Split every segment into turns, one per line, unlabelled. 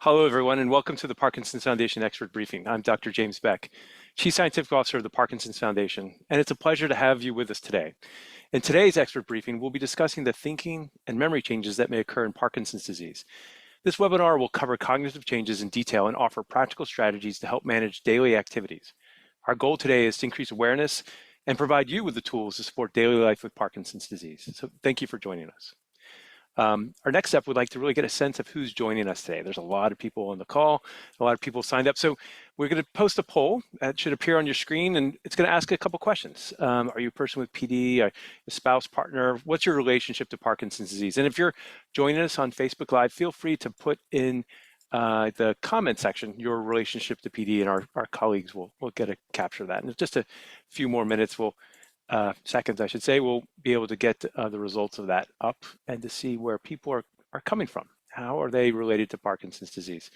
Hello, everyone, and welcome to the Parkinson's Foundation Expert Briefing. I'm Dr. James Beck, Chief Scientific Officer of the Parkinson's Foundation, and it's a pleasure to have you with us today. In today's expert briefing, we'll be discussing the thinking and memory changes that may occur in Parkinson's disease. This webinar will cover cognitive changes in detail and offer practical strategies to help manage daily activities. Our goal today is to increase awareness and provide you with the tools to support daily life with Parkinson's disease. So thank you for joining us. Our next step, we'd like to really get a sense of who's joining us today. There's a lot of people on the call, a lot of people signed up. So we're going to post a poll that should appear on your screen, and it's going to ask a couple questions. Are you a person with PD, a spouse, partner? What's your relationship to Parkinson's disease? And if you're joining us on Facebook Live, feel free to put in the comment section your relationship to PD, and our colleagues will get to capture that. And in just a few more minutes, seconds, I should say, we'll be able to get the results of that up and to see where people are coming from. How are they related to Parkinson's disease?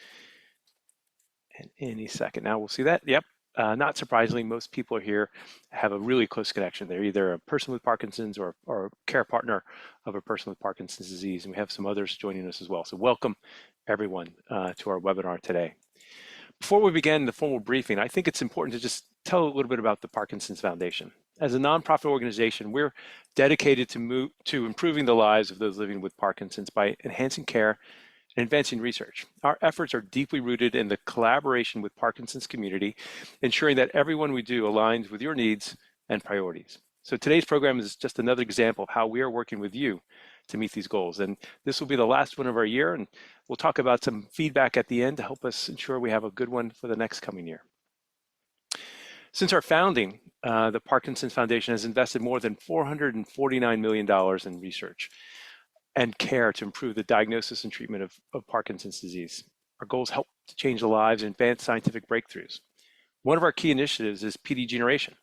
And any second now we'll see that. Yep. Not surprisingly, most people are here have a really close connection. They're either a person with Parkinson's or a care partner of a person with Parkinson's disease. And we have some others joining us as well. So welcome everyone to our webinar today. Before we begin the formal briefing, I think it's important to just tell a little bit about the Parkinson's Foundation. As a nonprofit organization, we're dedicated to improving the lives of those living with Parkinson's by enhancing care and advancing research. Our efforts are deeply rooted in the collaboration with Parkinson's community, ensuring that everyone we do aligns with your needs and priorities. So today's program is just another example of how we are working with you to meet these goals. And this will be the last one of our year, and we'll talk about some feedback at the end to help us ensure we have a good one for the next coming year. Since our founding, the Parkinson's Foundation has invested more than $449 million in research and care to improve the diagnosis and treatment of Parkinson's disease. Our goals help to change the lives and advance scientific breakthroughs. One of our key initiatives is PD Generation.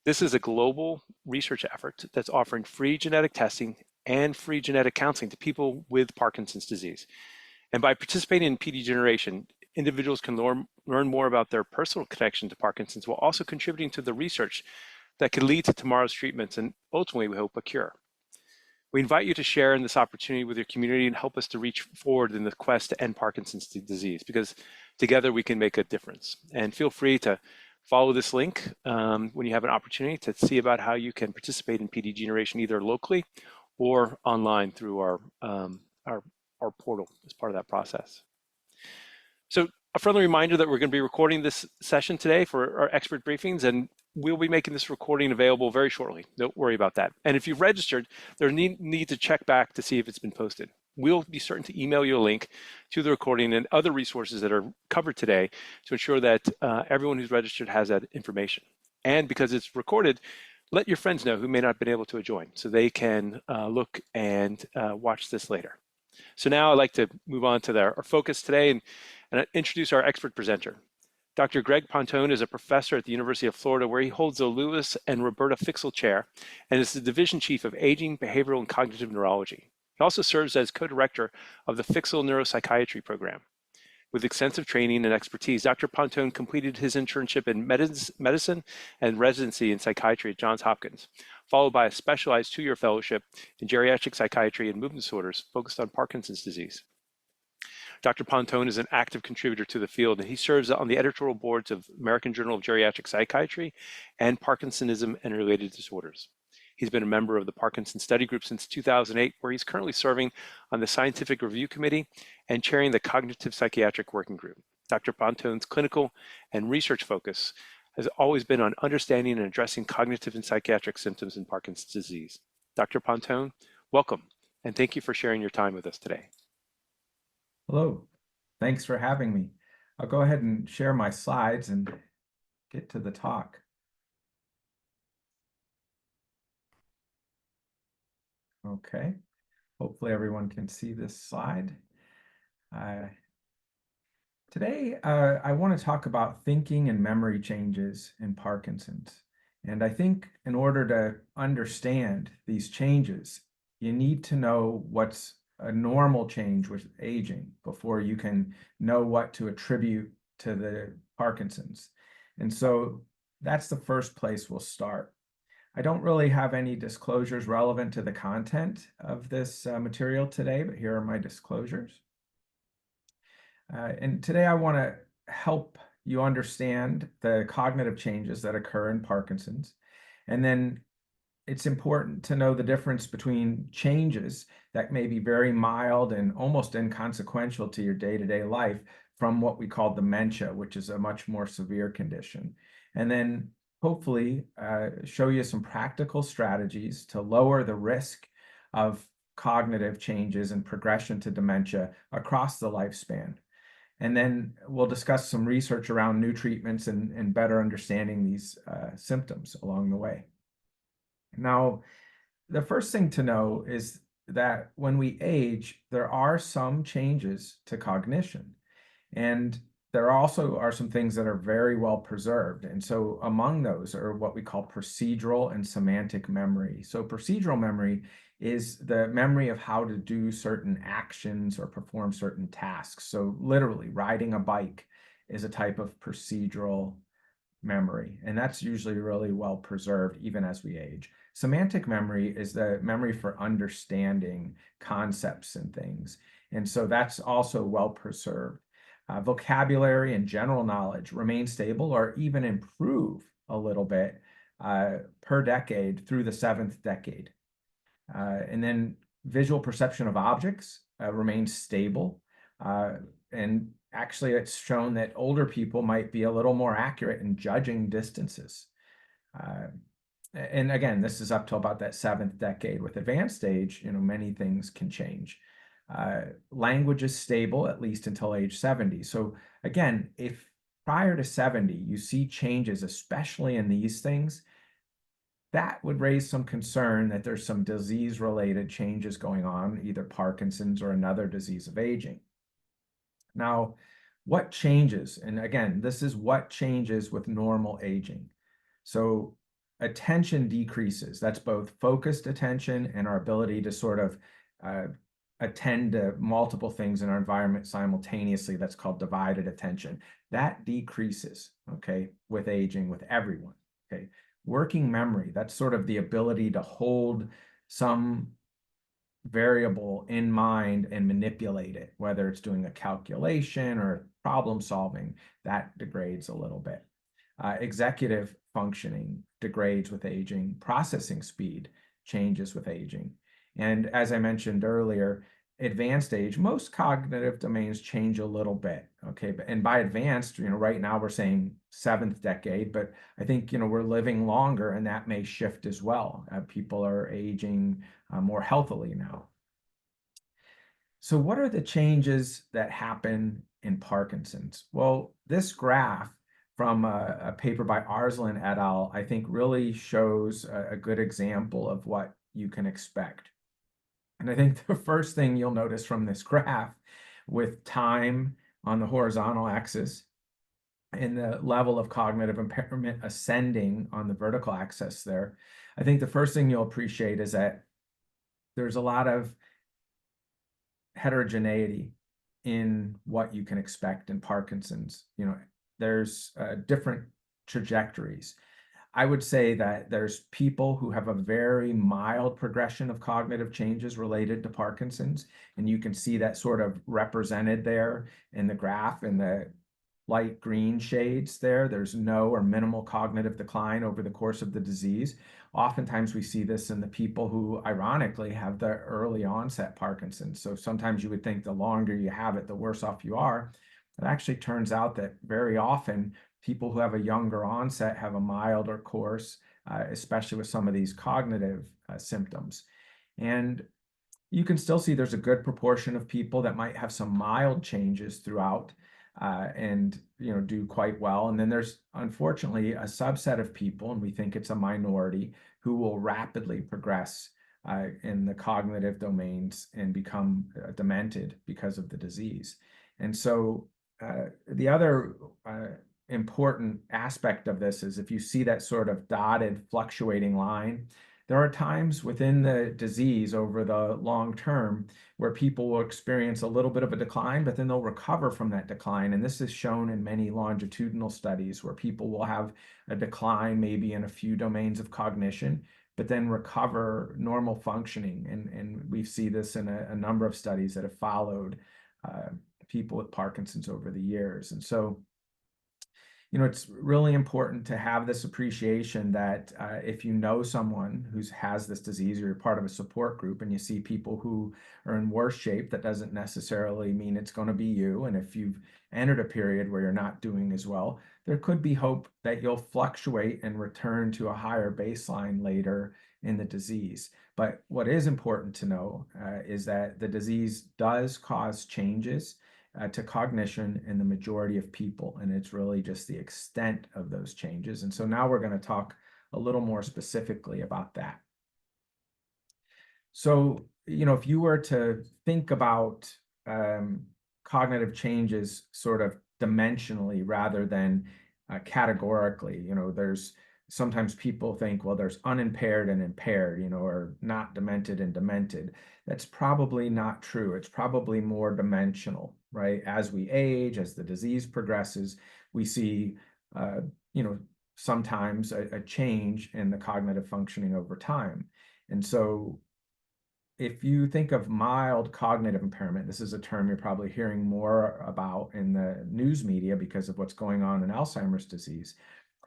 This is a global research effort that's offering free genetic testing and free genetic counseling to people with Parkinson's disease. And by participating in PD Generation, individuals can learn more about their personal connection to Parkinson's while also contributing to the research that could lead to tomorrow's treatments and ultimately, we hope, a cure. We invite you to share in this opportunity with your community and help us to reach forward in the quest to end Parkinson's disease, because together we can make a difference. And feel free to follow this link when you have an opportunity to see about how you can participate in PD Generation either locally or online through our portal as part of that process. So a friendly reminder that we're going to be recording this session today for our expert briefings, and we'll be making this recording available very shortly. Don't worry about that. And if you've registered, there's need to check back to see if it's been posted. We'll be certain to email you a link to the recording and other resources that are covered today to ensure that everyone who's registered has that information. And because it's recorded, let your friends know who may not have been able to join so they can look and watch this later. So now I'd like to move on to our focus today and introduce our expert presenter. Dr. Greg Pontone is a professor at the University of Florida, where he holds the Lewis and Roberta Fixel Chair and is the Division Chief of Aging, Behavioral, and Cognitive Neurology. He also serves as co-director of the Fixel Neuropsychiatry program. With extensive training and expertise, Dr. Pontone completed his internship in medicine and residency in psychiatry at Johns Hopkins, followed by a specialized 2-year fellowship in geriatric psychiatry and movement disorders focused on Parkinson's disease. Dr. Pontone is an active contributor to the field, and he serves on the editorial boards of American Journal of Geriatric Psychiatry and Parkinsonism and Related Disorders. He's been a member of the Parkinson Study Group since 2008, where he's currently serving on the Scientific Review Committee and chairing the Cognitive Psychiatric Working Group. Dr. Pontone's clinical and research focus has always been on understanding and addressing cognitive and psychiatric symptoms in Parkinson's disease. Dr. Pontone, welcome, and thank you for sharing your time with us today.
Hello, thanks for having me. I'll go ahead and share my slides and get to the talk. Okay, hopefully everyone can see this slide. Today, I want to talk about thinking and memory changes in Parkinson's. And I think in order to understand these changes, you need to know what's a normal change with aging before you can know what to attribute to the Parkinson's. And so that's the first place we'll start. I don't really have any disclosures relevant to the content of this material today, but here are my disclosures. And today I want to help you understand the cognitive changes that occur in Parkinson's. And then it's important to know the difference between changes that may be very mild and almost inconsequential to your day-to-day life from what we call dementia, which is a much more severe condition. And then hopefully show you some practical strategies to lower the risk of cognitive changes and progression to dementia across the lifespan. And then we'll discuss some research around new treatments and better understanding these symptoms along the way. Now, the first thing to know is that when we age, there are some changes to cognition. And there also are some things that are very well preserved. And so among those are what we call procedural and semantic memory. So procedural memory is the memory of how to do certain actions or perform certain tasks. So literally riding a bike is a type of procedural memory, and that's usually really well preserved even as we age. Semantic memory is the memory for understanding concepts and things, and so that's also well preserved. Vocabulary and general knowledge remain stable or even improve a little bit per decade through the seventh decade. And then visual perception of objects remains stable. And actually, it's shown that older people might be a little more accurate in judging distances. And again, this is up to about that seventh decade. With advanced age, many things can change. Language is stable at least until age 70. So again, if prior to 70 you see changes, especially in these things, that would raise some concern that there's some disease-related changes going on, either Parkinson's or another disease of aging. Now, what changes? And again, this is what changes with normal aging. So attention decreases. That's both focused attention and our ability to sort of attend to multiple things in our environment simultaneously. That's called divided attention. That decreases, okay, with aging, with everyone, okay? Working memory, that's sort of the ability to hold some variable in mind and manipulate it, whether it's doing a calculation or problem solving, that degrades a little bit. Executive functioning degrades with aging. Processing speed changes with aging. And as I mentioned earlier, advanced age, most cognitive domains change a little bit, okay? And by advanced, right now we're saying seventh decade, but I think, we're living longer and that may shift as well. People are aging more healthily now. So what are the changes that happen in Parkinson's? Well, this graph from a paper by Arslan et al., I think really shows a good example of what you can expect. And I think the first thing you'll notice from this graph, with time on the horizontal axis and the level of cognitive impairment ascending on the vertical axis there, I think the first thing you'll appreciate is that there's a lot of heterogeneity in what you can expect in Parkinson's. There's different trajectories. I would say that there's people who have a very mild progression of cognitive changes related to Parkinson's, and you can see that sort of represented there in the graph in the light green shades there. There's no or minimal cognitive decline over the course of the disease. Oftentimes we see this in the people who ironically have the early onset Parkinson's. So sometimes you would think the longer you have it, the worse off you are. It actually turns out that very often people who have a younger onset have a milder course, especially with some of these cognitive symptoms. And you can still see there's a good proportion of people that might have some mild changes throughout and do quite well. And then there's unfortunately a subset of people, and we think it's a minority, who will rapidly progress in the cognitive domains and become demented because of the disease. And so the other important aspect of this is if you see that sort of dotted fluctuating line, there are times within the disease over the long term where people will experience a little bit of a decline, but then they'll recover from that decline. And this is shown in many longitudinal studies where people will have a decline maybe in a few domains of cognition, but then recover normal functioning. And we see this in a number of studies that have followed people with Parkinson's over the years. And so, it's really important to have this appreciation that if you know someone who has this disease, or you're part of a support group and you see people who are in worse shape, that doesn't necessarily mean it's going to be you. And if you've entered a period where you're not doing as well, there could be hope that you'll fluctuate and return to a higher baseline later in the disease. But what is important to know is that the disease does cause changes to cognition in the majority of people, and it's really just the extent of those changes. And so now we're going to talk a little more specifically about that. So, if you were to think about cognitive changes sort of dimensionally rather than categorically, there's sometimes people think, well, there's unimpaired and impaired, or not demented and demented. That's probably not true. It's probably more dimensional, right? As we age, as the disease progresses, we see, sometimes a change in the cognitive functioning over time. And so if you think of mild cognitive impairment, this is a term you're probably hearing more about in the news media because of what's going on in Alzheimer's disease.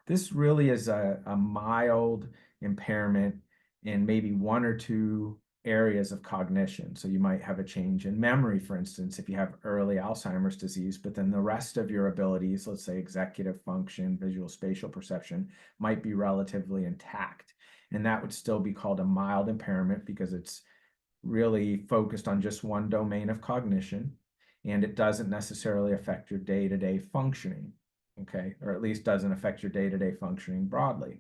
This really is a mild impairment in maybe one or two areas of cognition. So you might have a change in memory, for instance, if you have early Alzheimer's disease, but then the rest of your abilities, let's say executive function, visual spatial perception, might be relatively intact. And that would still be called a mild impairment because it's really focused on just one domain of cognition, and it doesn't necessarily affect your day-to-day functioning, okay? Or at least doesn't affect your day-to-day functioning broadly.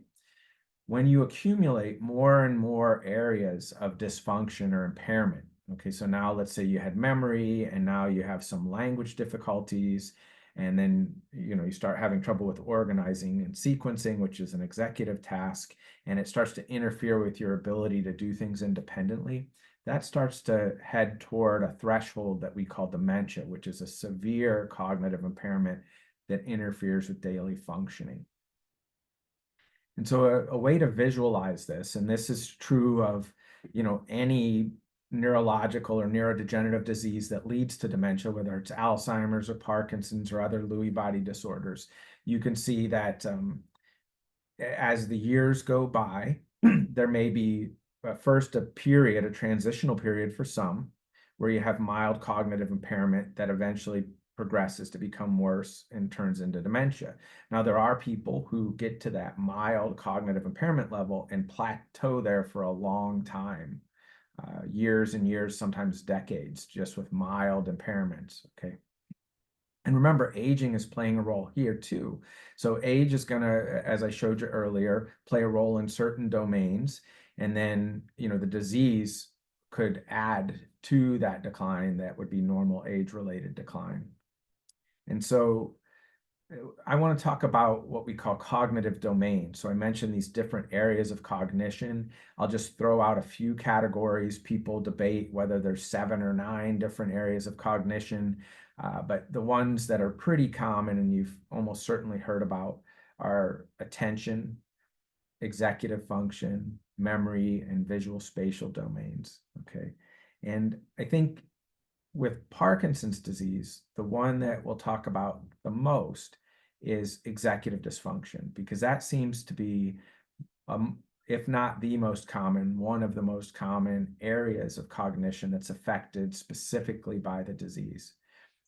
When you accumulate more and more areas of dysfunction or impairment, okay, so now let's say you had memory and now you have some language difficulties, and then you start having trouble with organizing and sequencing, which is an executive task, and it starts to interfere with your ability to do things independently. That starts to head toward a threshold that we call dementia, which is a severe cognitive impairment that interferes with daily functioning. And so a way to visualize this, and this is true of, any neurological or neurodegenerative disease that leads to dementia, whether it's Alzheimer's or Parkinson's or other Lewy body disorders, you can see that as the years go by, there may be first a transitional period for some, where you have mild cognitive impairment that eventually progresses to become worse and turns into dementia. Now, there are people who get to that mild cognitive impairment level and plateau there for a long time, years and years, sometimes decades, just with mild impairments, okay? And remember, aging is playing a role here too. So age is going to, as I showed you earlier, play a role in certain domains. And then, the disease could add to that decline that would be normal age-related decline. And so I want to talk about what we call cognitive domains. So I mentioned these different areas of cognition. I'll just throw out a few categories. People debate whether there's 7 or 9 different areas of cognition. But the ones that are pretty common and you've almost certainly heard about are attention, executive function, memory, and visual spatial domains, okay? And I think with Parkinson's disease, the one that we'll talk about the most is executive dysfunction, because that seems to be, if not the most common, one of the most common areas of cognition that's affected specifically by the disease.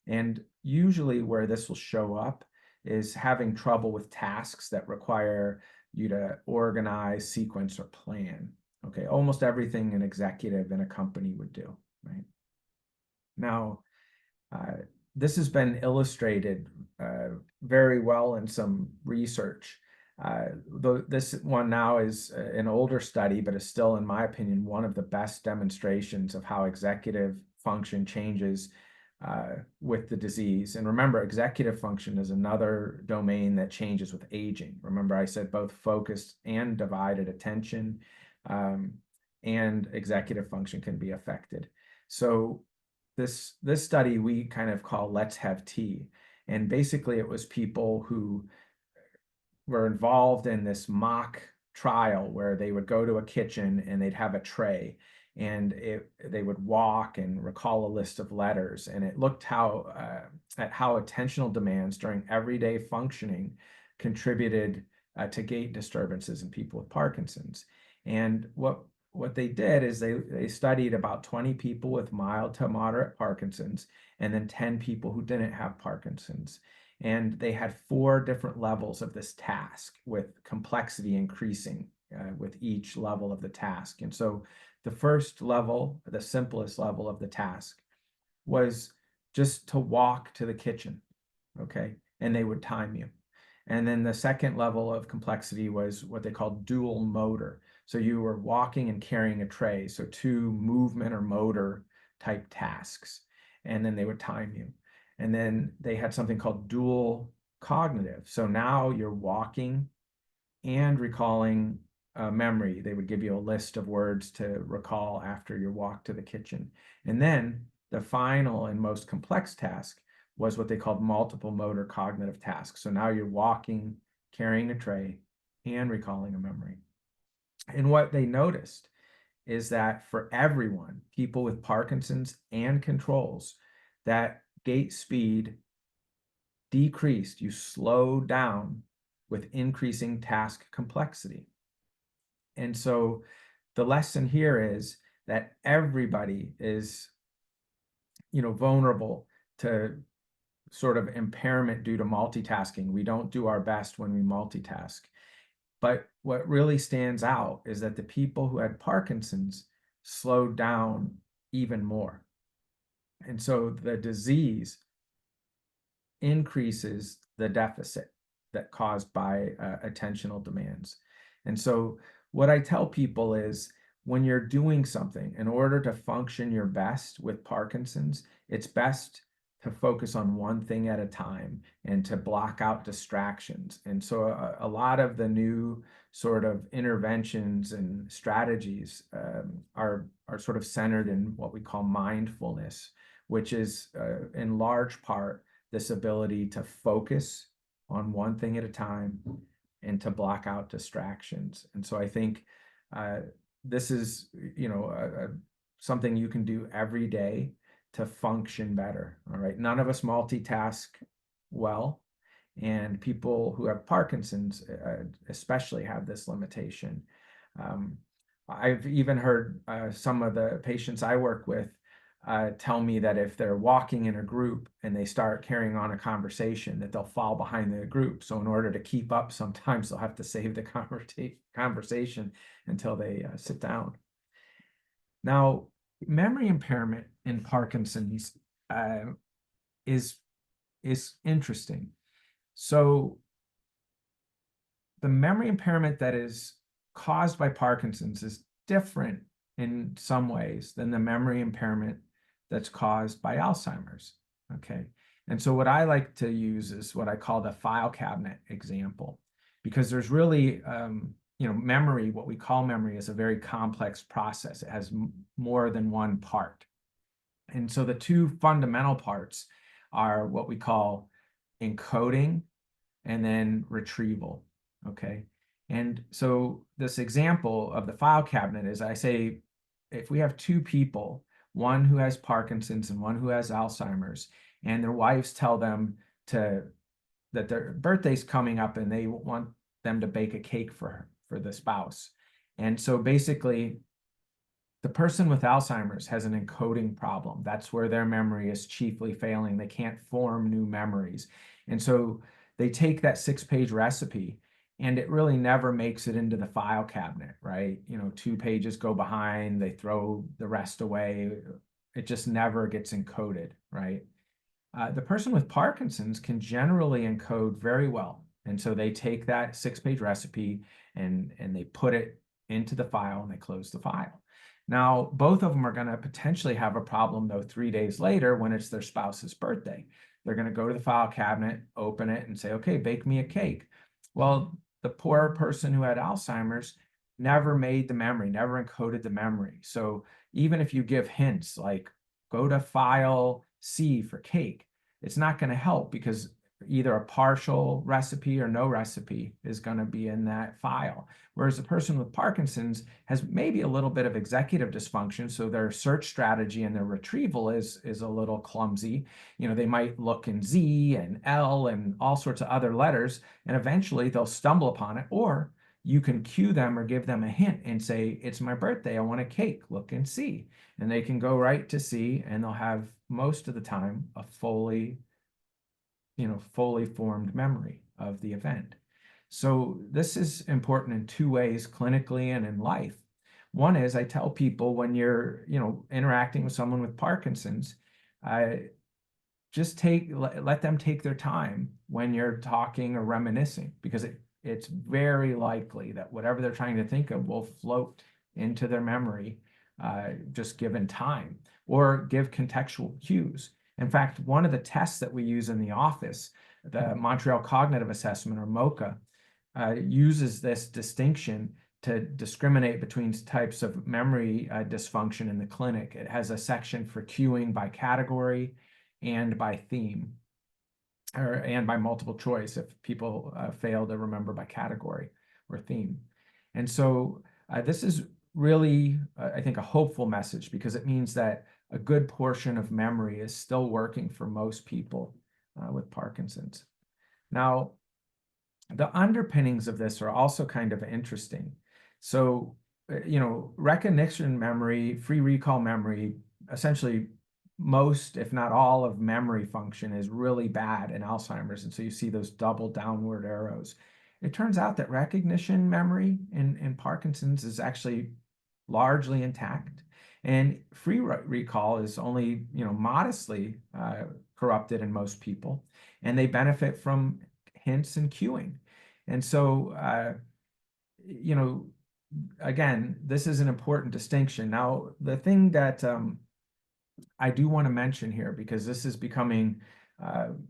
And usually where this will show up is having trouble with tasks that require you to organize, sequence, or plan. Okay, almost everything an executive in a company would do, right? Now, this has been illustrated very well in some research. This one now is an older study, but is still, in my opinion, one of the best demonstrations of how executive function changes with the disease. And remember, executive function is another domain that changes with aging. Remember, I said both focused and divided attention and executive function can be affected. So this study we kind of call Let's Have Tea. And basically it was people who were involved in this mock trial where they would go to a kitchen and they'd have a tray. and they would walk and recall a list of letters, and it looked at how attentional demands during everyday functioning contributed to gait disturbances in people with Parkinson's. And what they did is they studied about 20 people with mild to moderate Parkinson's, and then 10 people who didn't have Parkinson's. And they had 4 different levels of this task, with complexity increasing with each level of the task. And so the first level, the simplest level of the task, was just to walk to the kitchen, okay? And they would time you. And then the second level of complexity was what they called dual motor. So you were walking and carrying a tray, so 2 movement or motor type tasks. And then they would time you. And then they had something called dual cognitive. So now you're walking and recalling memory. They would give you a list of words to recall after your walk to the kitchen. And then the final and most complex task was what they called multiple motor cognitive tasks. So now you're walking, carrying a tray, and recalling a memory. And what they noticed is that for everyone, people with Parkinson's and controls, that gait speed decreased. You slowed down with increasing task complexity. And so the lesson here is that everybody is, vulnerable to sort of impairment due to multitasking. We don't do our best when we multitask. But what really stands out is that the people who had Parkinson's slowed down even more. And so the disease increases the deficit that caused by attentional demands. And so what I tell people is, when you're doing something, in order to function your best with Parkinson's, it's best to focus on one thing at a time and to block out distractions. And so a lot of the new sort of interventions and strategies are sort of centered in what we call mindfulness, which is in large part this ability to focus on one thing at a time and to block out distractions. And so I think this is, something you can do every day to function better. All right. None of us multitask well, and people who have Parkinson's especially have this limitation. I've even heard some of the patients I work with tell me that if they're walking in a group and they start carrying on a conversation, that they'll fall behind the group. So in order to keep up, sometimes they'll have to save the conversation until they sit down. Now, memory impairment in Parkinson's is interesting. So the memory impairment that is caused by Parkinson's is different in some ways than the memory impairment that's caused by Alzheimer's, okay? And so what I like to use is what I call the file cabinet example, because there's really, memory, what we call memory, is a very complex process. It has more than one part. And so the 2 fundamental parts are what we call encoding and then retrieval, okay? And so this example of the file cabinet is, I say, if we have 2 people, one who has Parkinson's and one who has Alzheimer's, and their wives tell them that their birthday's coming up and they want them to bake a cake for the spouse. And so basically, the person with Alzheimer's has an encoding problem. That's where their memory is chiefly failing. They can't form new memories. And so they take that 6-page recipe, and it really never makes it into the file cabinet, right? 2 pages go behind, they throw the rest away. It just never gets encoded, right? The person with Parkinson's can generally encode very well. And so they take that 6-page recipe and they put it into the file and they close the file. Now, both of them are going to potentially have a problem, though, 3 days later when it's their spouse's birthday. They're going to go to the file cabinet, open it, and say, okay, bake me a cake. Well, the poor person who had Alzheimer's never made the memory, never encoded the memory. So even if you give hints like go to file C for cake, it's not going to help, because either a partial recipe or no recipe is going to be in that file. Whereas the person with Parkinson's has maybe a little bit of executive dysfunction, so their search strategy and their retrieval is a little clumsy. They might look in Z and L and all sorts of other letters, and eventually they'll stumble upon it. Or you can cue them or give them a hint and say, it's my birthday, I want a cake, look and see. And they can go right to C, and they'll have most of the time a fully formed memory of the event. So this is important in two ways, clinically and in life. One is, I tell people, when you're, interacting with someone with Parkinson's, just let them take their time when you're talking or reminiscing, because it's very likely that whatever they're trying to think of will float into their memory, just given time, or give contextual cues. In fact, one of the tests that we use in the office, the Montreal Cognitive Assessment, or MoCA, uses this distinction to discriminate between types of memory dysfunction in the clinic. It has a section for cueing by category and by theme, and by multiple choice if people fail to remember by category or theme. And so this is really, I think, a hopeful message, because it means that a good portion of memory is still working for most people with Parkinson's. Now, the underpinnings of this are also kind of interesting. So, recognition memory, free recall memory, essentially most, if not all, of memory function is really bad in Alzheimer's. And so you see those double downward arrows. It turns out that recognition memory in Parkinson's is actually largely intact. And free recall is only, modestly corrupted in most people. And they benefit from hints and cueing. And so, again, this is an important distinction. Now, the thing that I do want to mention here, because this is becoming,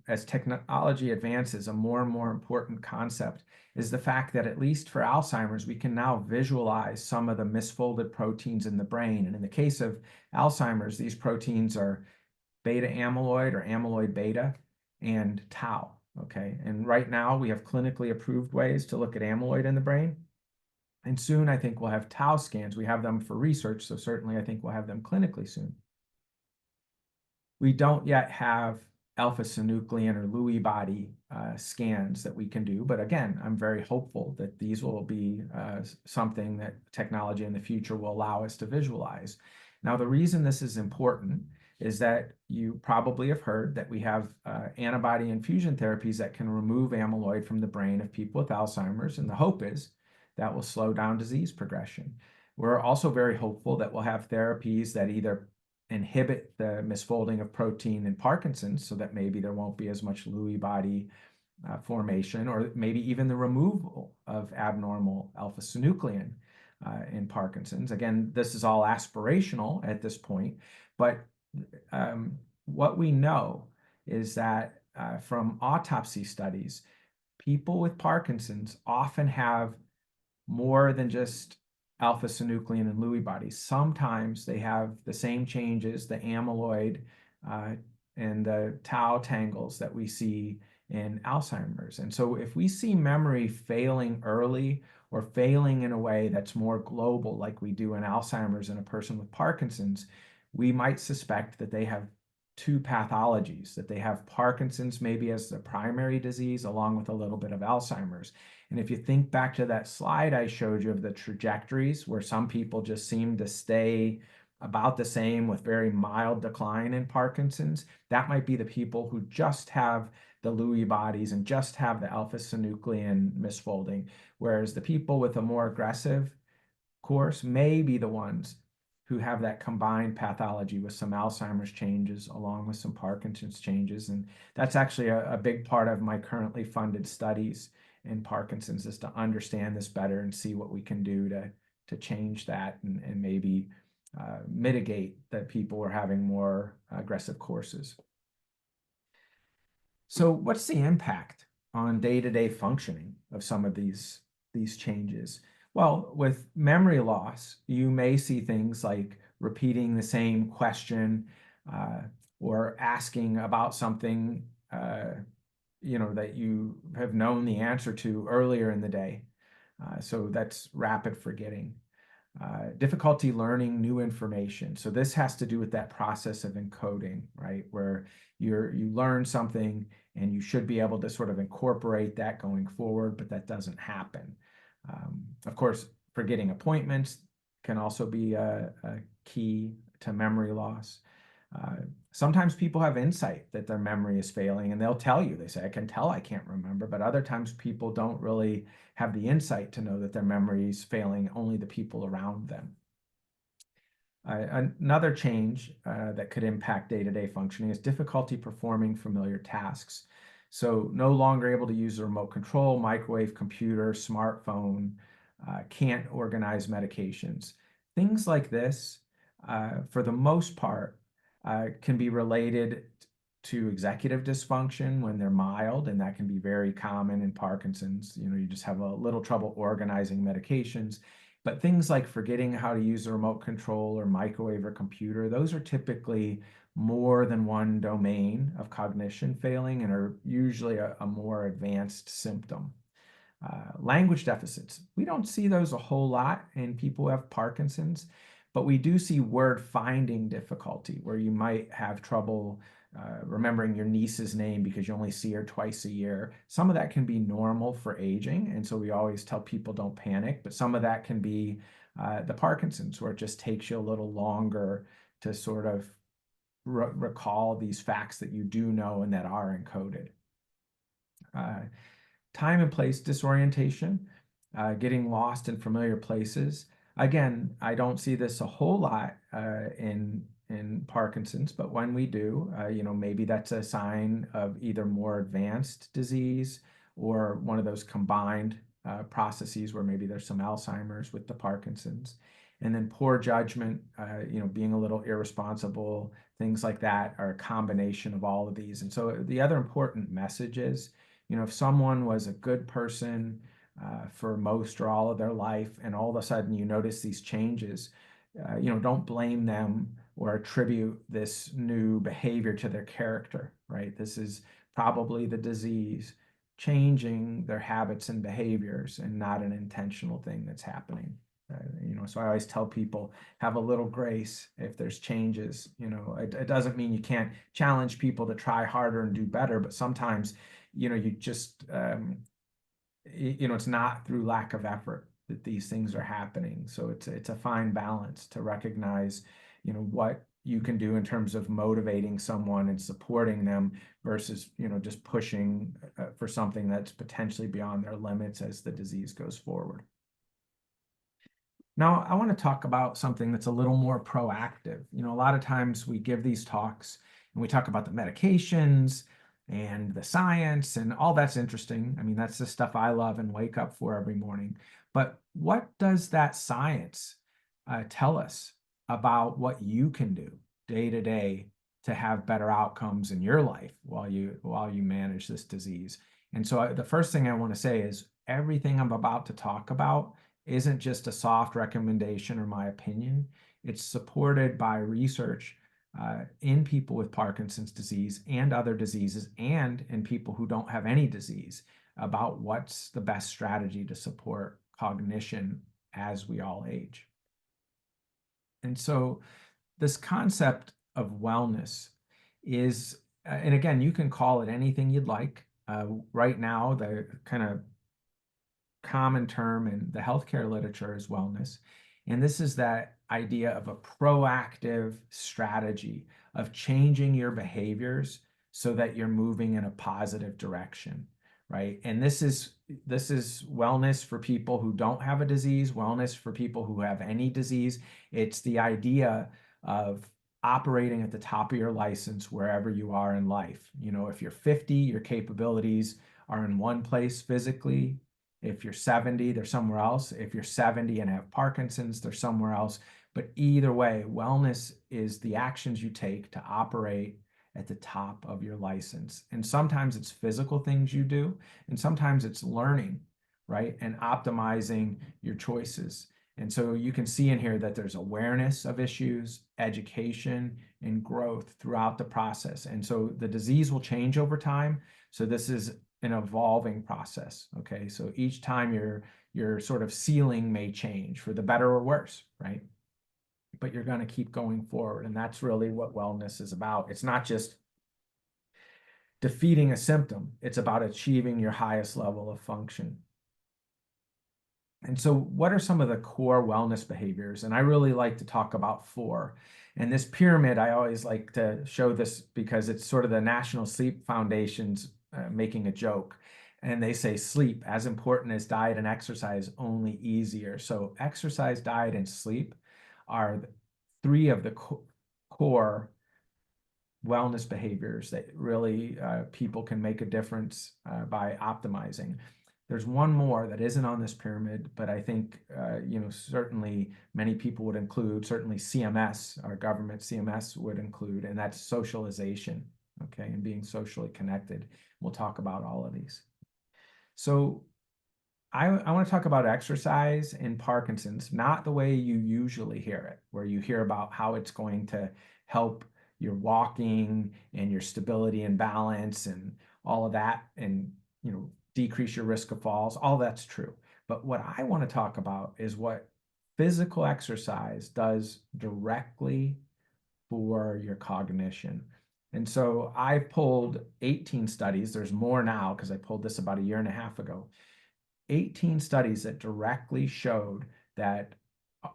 as technology advances, a more and more important concept, is the fact that, at least for Alzheimer's, we can now visualize some of the misfolded proteins in the brain. And in the case of Alzheimer's, these proteins are beta amyloid, or amyloid beta, and tau. Okay, and right now we have clinically approved ways to look at amyloid in the brain. And soon I think we'll have tau scans. We have them for research, so certainly I think we'll have them clinically soon. We don't yet have alpha-synuclein or Lewy body scans that we can do. But again, I'm very hopeful that these will be something that technology in the future will allow us to visualize. Now, the reason this is important is that you probably have heard that we have antibody infusion therapies that can remove amyloid from the brain of people with Alzheimer's, and the hope is that will slow down disease progression. We're also very hopeful that we'll have therapies that either inhibit the misfolding of protein in Parkinson's, so that maybe there won't be as much Lewy body formation, or maybe even the removal of abnormal alpha-synuclein in Parkinson's. Again, this is all aspirational at this point, but what we know is that from autopsy studies, people with Parkinson's often have more than just alpha-synuclein and Lewy bodies. Sometimes they have the same changes, the amyloid and the tau tangles that we see in Alzheimer's. And so if we see memory failing early, or failing in a way that's more global, like we do in Alzheimer's in a person with Parkinson's, we might suspect that they have two pathologies, that they have Parkinson's maybe as the primary disease, along with a little bit of Alzheimer's. And if you think back to that slide I showed you of the trajectories, where some people just seem to stay about the same with very mild decline in Parkinson's, that might be the people who just have the Lewy bodies and just have the alpha-synuclein misfolding, whereas the people with a more aggressive course may be the ones who have that combined pathology with some Alzheimer's changes along with some Parkinson's changes. And that's actually a big part of my currently funded studies in Parkinson's, is to understand this better and see what we can do to change that, and maybe mitigate that people are having more aggressive courses. So what's the impact on day-to-day functioning of some of these changes? Well, with memory loss, you may see things like repeating the same question, or asking about something that you have known the answer to earlier in the day. So that's rapid forgetting. Difficulty learning new information. So this has to do with that process of encoding, right? Where you learn something and you should be able to sort of incorporate that going forward, but that doesn't happen. Of course, forgetting appointments can also be a key to memory loss. Sometimes people have insight that their memory is failing and they'll tell you, they say, I can tell I can't remember, but other times people don't really have the insight to know that their memory is failing, only the people around them. Another change that could impact day-to-day functioning is difficulty performing familiar tasks. So no longer able to use a remote control, microwave, computer, smartphone, can't organize medications. Things like this, for the most part, can be related to executive dysfunction when they're mild, and that can be very common in Parkinson's. You just have a little trouble organizing medications. But things like forgetting how to use a remote control or microwave or computer, those are typically more than one domain of cognition failing and are usually a more advanced symptom. Language deficits, we don't see those a whole lot in people who have Parkinson's, but we do see word finding difficulty where you might have trouble remembering your niece's name because you only see her twice a year. Some of that can be normal for aging, and so we always tell people don't panic, but some of that can be the Parkinson's, where it just takes you a little longer to sort of recall these facts that you do know and that are encoded. Time and place disorientation, getting lost in familiar places. Again, I don't see this a whole lot in Parkinson's, but when we do, maybe that's a sign of either more advanced disease or one of those combined processes where maybe there's some Alzheimer's with the Parkinson's. And then poor judgment, being a little irresponsible, things like that are a combination of all of these. And so the other important message is, if someone was a good person for most or all of their life, and all of a sudden you notice these changes, don't blame them or attribute this new behavior to their character, right? This is probably the disease changing their habits and behaviors and not an intentional thing that's happening. So I always tell people, have a little grace if there's changes. It doesn't mean you can't challenge people to try harder and do better, but sometimes, you just, it's not through lack of effort that these things are happening. So it's a fine balance to recognize, what you can do in terms of motivating someone and supporting them versus, just pushing for something that's potentially beyond their limits as the disease goes forward. Now, I want to talk about something that's a little more proactive. A lot of times we give these talks and we talk about the medications and the science, and all that's interesting. I mean, that's the stuff I love and wake up for every morning. But what does that science tell us about what you can do day to day to have better outcomes in your life while you manage this disease? And so the first thing I want to say is everything I'm about to talk about isn't just a soft recommendation or my opinion. It's supported by research in people with Parkinson's disease and other diseases, and in people who don't have any disease, about what's the best strategy to support cognition as we all age. And so this concept of wellness is, and again, you can call it anything you'd like. Right now, the kind of common term in the healthcare literature is wellness. And this is that idea of a proactive strategy of changing your behaviors so that you're moving in a positive direction, right? And this is wellness for people who don't have a disease, wellness for people who have any disease. It's the idea of operating at the top of your license wherever you are in life. If you're 50, your capabilities are in one place physically. If you're 70, they're somewhere else. If you're 70 and have Parkinson's, they're somewhere else. But either way, wellness is the actions you take to operate at the top of your license. And sometimes it's physical things you do, and sometimes it's learning, right? And optimizing your choices. And so you can see in here that there's awareness of issues, education, and growth throughout the process. And so the disease will change over time. So this is an evolving process. Okay. So each time your sort of ceiling may change for the better or worse, right? But you're going to keep going forward. And that's really what wellness is about. It's not just defeating a symptom, it's about achieving your highest level of function. And so what are some of the core wellness behaviors? And I really like to talk about four. And this pyramid, I always like to show this because it's sort of the National Sleep Foundation's making a joke. And they say sleep, as important as diet and exercise, only easier. So exercise, diet, and sleep are three of the core wellness behaviors that really people can make a difference by optimizing. There's one more that isn't on this pyramid, but I think, certainly many people would include, certainly CMS, our government CMS would include, and that's socialization, okay, and being socially connected. We'll talk about all of these. So I want to talk about exercise in Parkinson's, not the way you usually hear it, where you hear about how it's going to help your walking and your stability and balance and all of that, and decrease your risk of falls. All that's true. But what I want to talk about is what physical exercise does directly for your cognition. And so I've pulled 18 studies. There's more now because I pulled this about a year and a half ago. 18 studies that directly showed that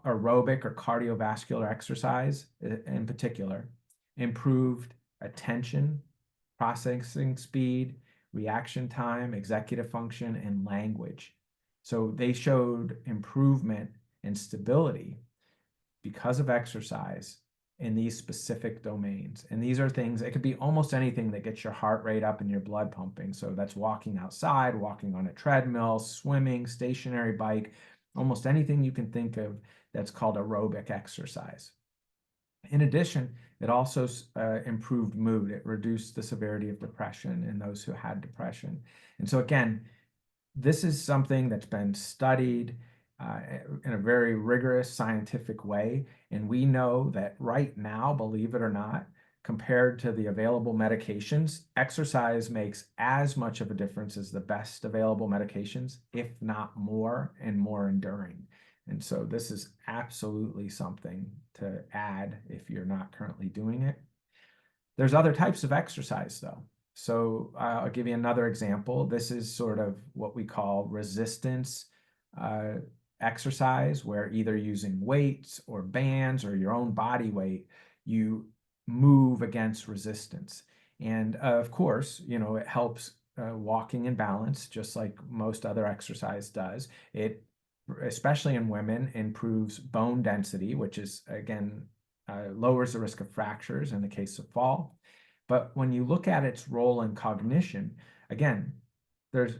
aerobic or cardiovascular exercise in particular improved attention, processing speed, reaction time, executive function, and language. So they showed improvement in stability because of exercise in these specific domains. And these are things, it could be almost anything that gets your heart rate up and your blood pumping. So that's walking outside, walking on a treadmill, swimming, stationary bike, almost anything you can think of that's called aerobic exercise. In addition, it also improved mood. It reduced the severity of depression in those who had depression. And so again, this is something that's been studied in a very rigorous scientific way. And we know that right now, believe it or not, compared to the available medications, exercise makes as much of a difference as the best available medications, if not more and more enduring. And so this is absolutely something to add if you're not currently doing it. There's other types of exercise though. So I'll give you another example. This is sort of what we call resistance exercise, where either using weights or bands or your own body weight, you move against resistance. And of course, it helps walking and balance, just like most other exercise does. It, especially in women, improves bone density, which is, again, lowers the risk of fractures in the case of fall. But when you look at its role in cognition, again, there's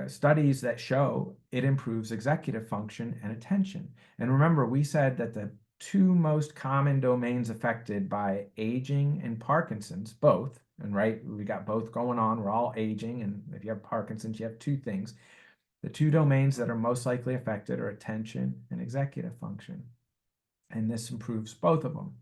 studies that show it improves executive function and attention. And remember, we said that the two most common domains affected by aging and Parkinson's, both, and right, we got both going on, we're all aging, and if you have Parkinson's, you have two things. The two domains that are most likely affected are attention and executive function. And this improves both of them.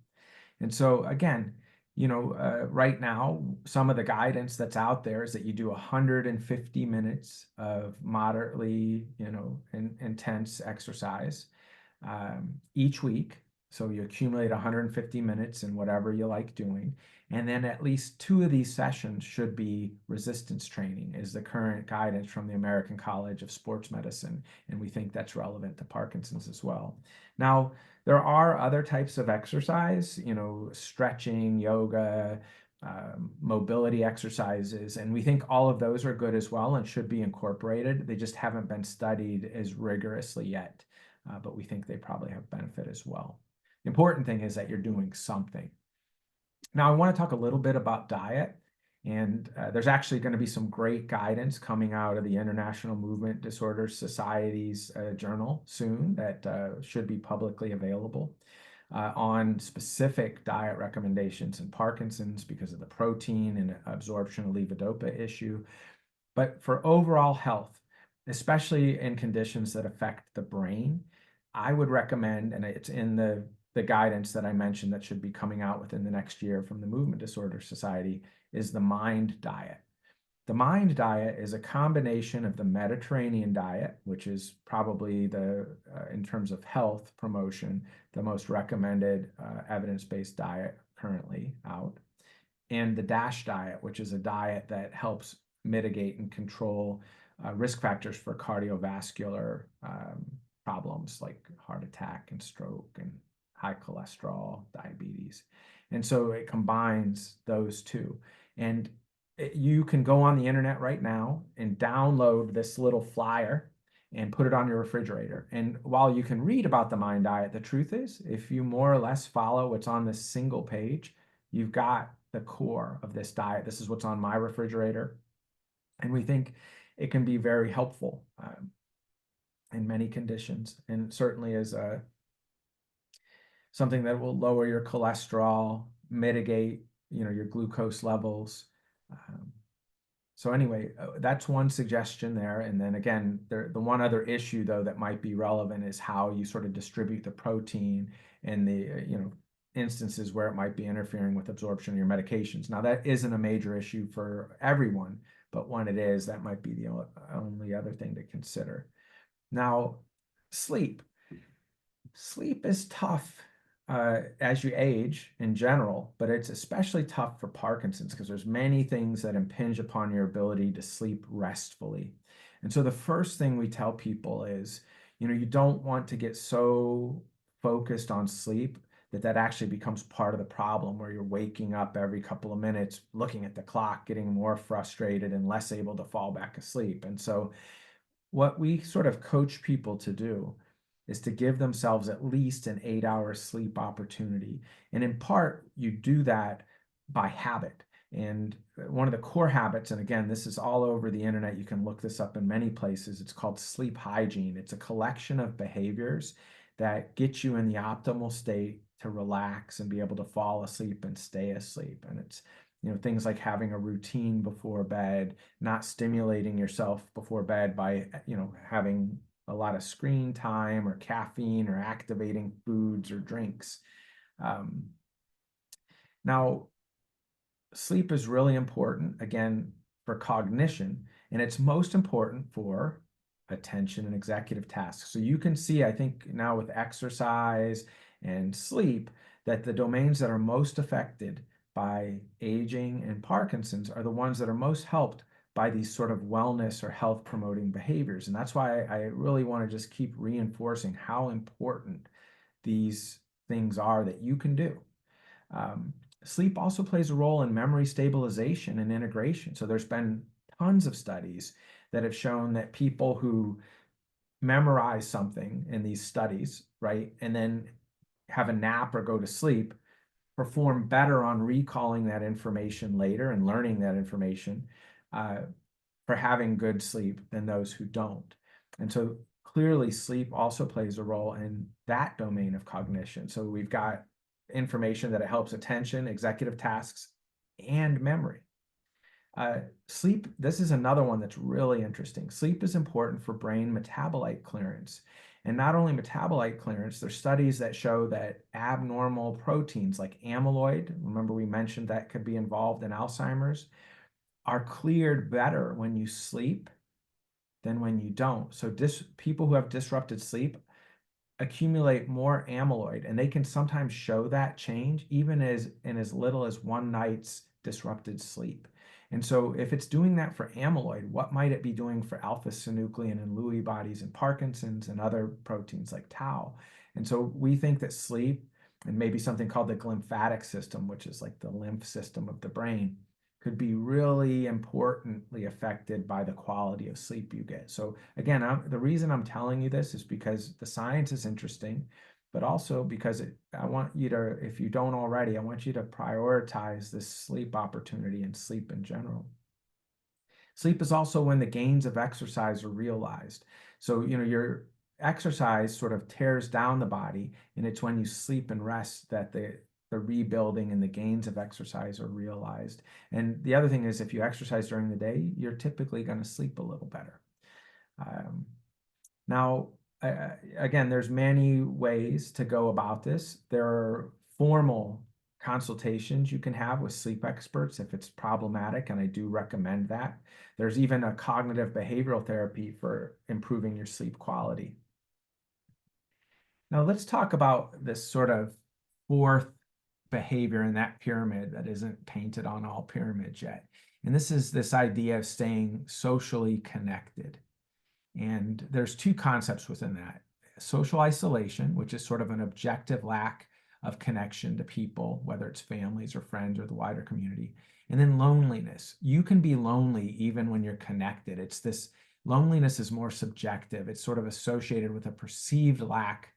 And so again, right now, some of the guidance that's out there is that you do 150 minutes of moderately, intense exercise each week. So you accumulate 150 minutes in whatever you like doing. And then at least 2 of these sessions should be resistance training, is the current guidance from the American College of Sports Medicine. And we think that's relevant to Parkinson's as well. Now, there are other types of exercise, stretching, yoga, mobility exercises, and we think all of those are good as well and should be incorporated. They just haven't been studied as rigorously yet, but we think they probably have benefit as well. The important thing is that you're doing something. Now, I want to talk a little bit about diet. And there's actually going to be some great guidance coming out of the International Movement Disorders Society's journal soon that should be publicly available on specific diet recommendations in Parkinson's because of the protein and absorption of levodopa issue. But for overall health, especially in conditions that affect the brain, I would recommend, and it's in the guidance that I mentioned that should be coming out within the next year from the Movement Disorder Society, is the MIND diet. The MIND diet is a combination of the Mediterranean diet, which is probably in terms of health promotion, the most recommended evidence-based diet currently out, and the DASH diet, which is a diet that helps mitigate and control risk factors for cardiovascular problems like heart attack and stroke and high cholesterol, diabetes. And so it combines those two. And you can go on the internet right now and download this little flyer and put it on your refrigerator. And while you can read about the MIND diet, the truth is, if you more or less follow what's on this single page, you've got the core of this diet. This is what's on my refrigerator. And we think it can be very helpful in many conditions, and certainly is something that will lower your cholesterol, mitigate, your glucose levels. So anyway, that's one suggestion there. And then again, the one other issue though that might be relevant is how you sort of distribute the protein and the instances where it might be interfering with absorption of your medications. Now that isn't a major issue for everyone, but when it is, that might be the only other thing to consider. Now, sleep. Sleep is tough as you age in general, but it's especially tough for Parkinson's because there's many things that impinge upon your ability to sleep restfully. And so the first thing we tell people is, you don't want to get so focused on sleep that actually becomes part of the problem, where you're waking up every couple of minutes, looking at the clock, getting more frustrated and less able to fall back asleep. And so what we sort of coach people to do is to give themselves at least an 8-hour sleep opportunity. And in part, you do that by habit. And one of the core habits, and again, this is all over the internet, you can look this up in many places, it's called sleep hygiene. It's a collection of behaviors that get you in the optimal state to relax and be able to fall asleep and stay asleep. And it's things like having a routine before bed, not stimulating yourself before bed by having a lot of screen time or caffeine or activating foods or drinks. Now, sleep is really important, again, for cognition, and it's most important for attention and executive tasks. So you can see, I think now with exercise and sleep, that the domains that are most affected by aging and Parkinson's are the ones that are most helped by these sort of wellness or health promoting behaviors. And that's why I really want to just keep reinforcing how important these things are that you can do. Sleep also plays a role in memory stabilization and integration. So there's been tons of studies that have shown that people who memorize something in these studies, right, and then have a nap or go to sleep, perform better on recalling that information later and learning that information for having good sleep than those who don't. And so clearly sleep also plays a role in that domain of cognition. So we've got information that it helps attention, executive tasks, and memory. Sleep, this is another one that's really interesting. Sleep is important for brain metabolite clearance. And not only metabolite clearance, there's studies that show that abnormal proteins like amyloid, remember we mentioned that could be involved in Alzheimer's, are cleared better when you sleep than when you don't. So people who have disrupted sleep accumulate more amyloid, and they can sometimes show that change even in as little as one night's disrupted sleep. And so if it's doing that for amyloid, what might it be doing for alpha-synuclein and Lewy bodies and Parkinson's and other proteins like tau? And so we think that sleep and maybe something called the glymphatic system, which is like the lymph system of the brain, could be really importantly affected by the quality of sleep you get. So again, the reason I'm telling you this is because the science is interesting, but also because I want you to, if you don't already, I want you to prioritize this sleep opportunity and sleep in general. Sleep is also when the gains of exercise are realized. So, your exercise sort of tears down the body, and it's when you sleep and rest that the rebuilding and the gains of exercise are realized. And the other thing is, if you exercise during the day, you're typically going to sleep a little better. Now, again, there's many ways to go about this. There are formal consultations you can have with sleep experts if it's problematic, and I do recommend that. There's even a cognitive behavioral therapy for improving your sleep quality. Now let's talk about this sort of fourth behavior in that pyramid that isn't painted on all pyramids yet. And this is this idea of staying socially connected. And there's two concepts within that. Social isolation, which is sort of an objective lack of connection to people, whether it's families or friends or the wider community. And then loneliness. You can be lonely even when you're connected. It's this loneliness is more subjective. It's sort of associated with a perceived lack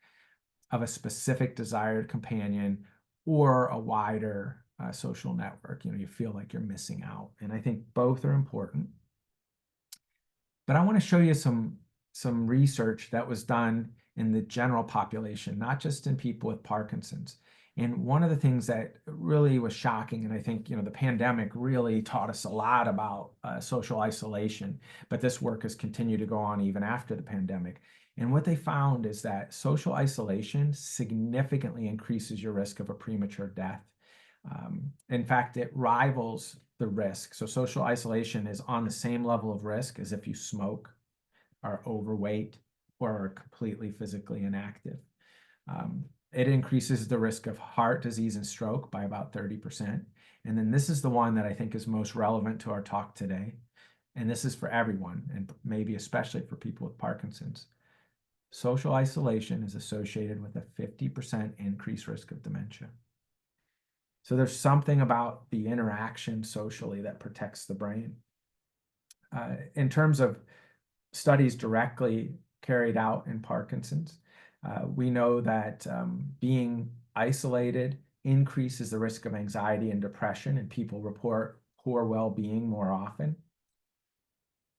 of a specific desired companion or a wider social network. You feel like you're missing out. And I think both are important. But I want to show you some research that was done in the general population, not just in people with Parkinson's. And one of the things that really was shocking, and I think the pandemic really taught us a lot about social isolation, but this work has continued to go on even after the pandemic. And what they found is that social isolation significantly increases your risk of a premature death. In fact, it rivals the risk. So social isolation is on the same level of risk as if you smoke, are overweight, or are completely physically inactive. It increases the risk of heart disease and stroke by about 30%. And then this is the one that I think is most relevant to our talk today. And this is for everyone, and maybe especially for people with Parkinson's. Social isolation is associated with a 50% increased risk of dementia. So there's something about the interaction socially that protects the brain. In terms of studies directly carried out in Parkinson's, we know that being isolated increases the risk of anxiety and depression, and people report poor well-being more often.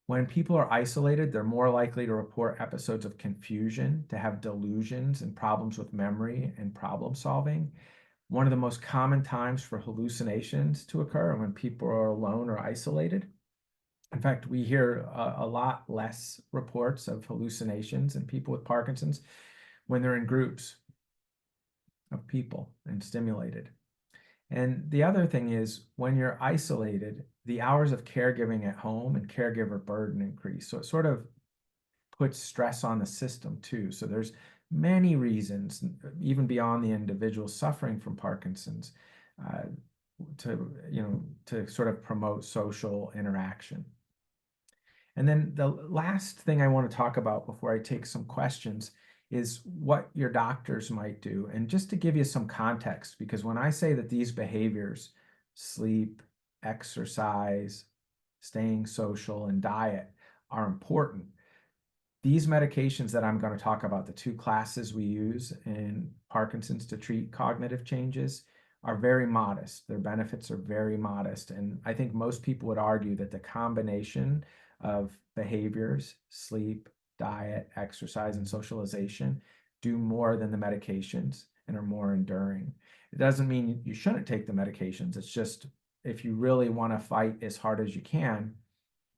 When people are isolated, they're more likely to report episodes of confusion, to have delusions and problems with memory and problem solving. One of the most common times for hallucinations to occur are when people are alone or isolated. In fact, we hear a lot less reports of hallucinations in people with Parkinson's when they're in groups of people and stimulated. And the other thing is, when you're isolated, the hours of caregiving at home and caregiver burden increase. So it sort of puts stress on the system too. So there's many reasons, even beyond the individual suffering from Parkinson's, to sort of promote social interaction. And then the last thing I want to talk about before I take some questions is what your doctors might do. And just to give you some context, because when I say that these behaviors, sleep, exercise, staying social, and diet are important, these medications that I'm going to talk about, the two classes we use in Parkinson's to treat cognitive changes, are very modest. Their benefits are very modest. And I think most people would argue that the combination of behaviors, sleep, diet, exercise, and socialization do more than the medications and are more enduring. It doesn't mean you shouldn't take the medications. It's just, if you really want to fight as hard as you can,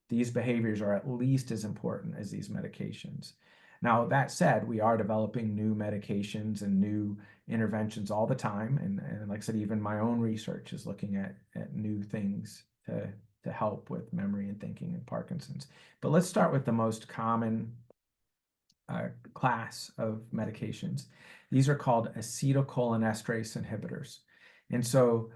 these behaviors are at least as important as these medications. Now, that said, we are developing new medications and new interventions all the time. And like I said, even my own research is looking at new things to help with memory and thinking in Parkinson's. But let's start with the most common class of medications. These are called acetylcholinesterase inhibitors. And so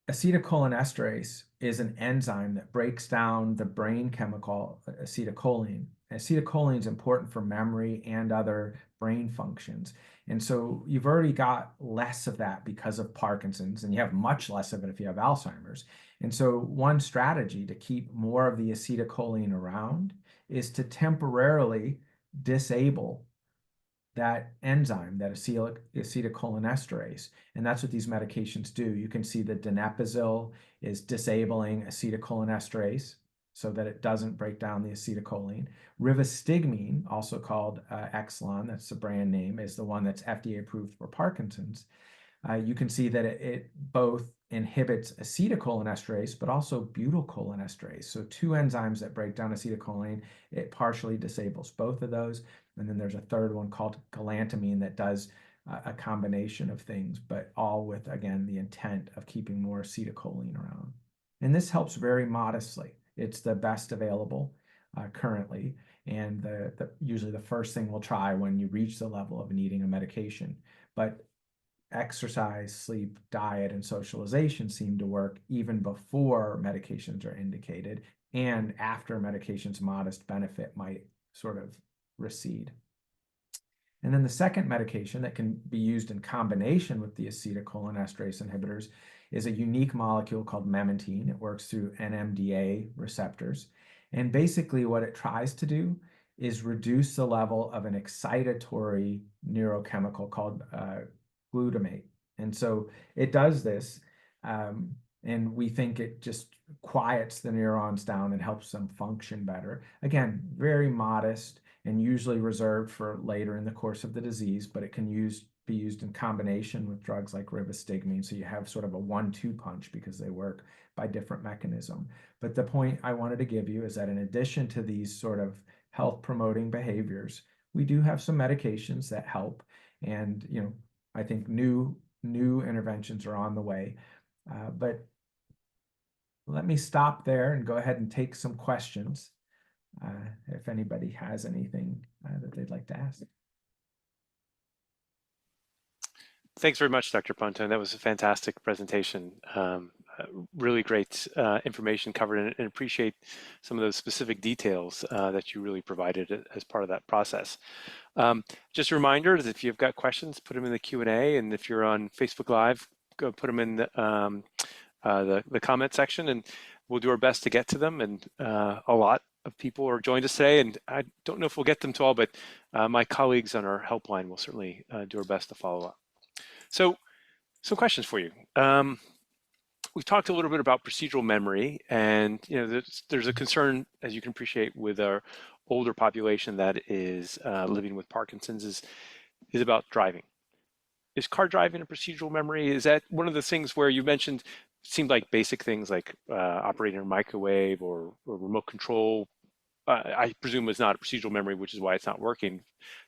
acetylcholinesterase is an enzyme that breaks down the brain chemical acetylcholine. Acetylcholine is important for memory and other brain functions. And so you've already got less of that because of Parkinson's, and you have much less of it if you have Alzheimer's. And so one strategy to keep more of the acetylcholine around is to temporarily disable that enzyme, that acetylcholinesterase. And that's what these medications do. You can see that donepezil is disabling acetylcholinesterase so that it doesn't break down the acetylcholine. Rivastigmine, also called Exelon, that's the brand name, is the one that's FDA approved for Parkinson's. you can see that it both inhibits acetylcholinesterase, but also butyrylcholinesterase. So two enzymes that break down acetylcholine, it partially disables both of those. And then there's a third one called galantamine that does a combination of things, but all with, again, the intent of keeping more acetylcholine around. And this helps very modestly. It's the best available currently, and usually the first thing we'll try when you reach the level of needing a medication. But exercise, sleep, diet, and socialization seem to work even before medications are indicated, and after medications, modest benefit might sort of recede. And then the second medication that can be used in combination with the acetylcholinesterase inhibitors is a unique molecule called memantine. It works through NMDA receptors. And basically what it tries to do is reduce the level of an excitatory neurochemical called glutamate. And so it does this, and we think it just quiets the neurons down and helps them function better. Again, very modest and usually reserved for later in the course of the disease, but it can be used in combination with drugs like rivastigmine. So you have sort of a 1-2 punch because they work by different mechanism. But the point I wanted to give you is that in addition to these sort of health promoting behaviors, we do have some medications that help. And, I think new interventions are on the way. But let me stop there and go ahead and take some questions. If anybody has anything that they'd like to ask.
Thanks very much, Dr. Pontone. That was a fantastic presentation. Really great information covered, and appreciate some of those specific details that you really provided as part of that process. Just a reminder that if you've got questions, put them in the Q&A, and if you're on Facebook Live, go put them in the comment section, and we'll do our best to get to them. And a lot of people are joined us today, and I don't know if we'll get them to all, but my colleagues on our helpline will certainly do our best to follow up. So, some questions for you. We've talked a little bit about procedural memory, and there's a concern, as you can appreciate, with our older population that is living with Parkinson's is about driving. Is car driving a procedural memory? Is that one of the things where you mentioned seemed like basic things like operating a microwave or remote control? I presume is not a procedural memory, which is why it's not working.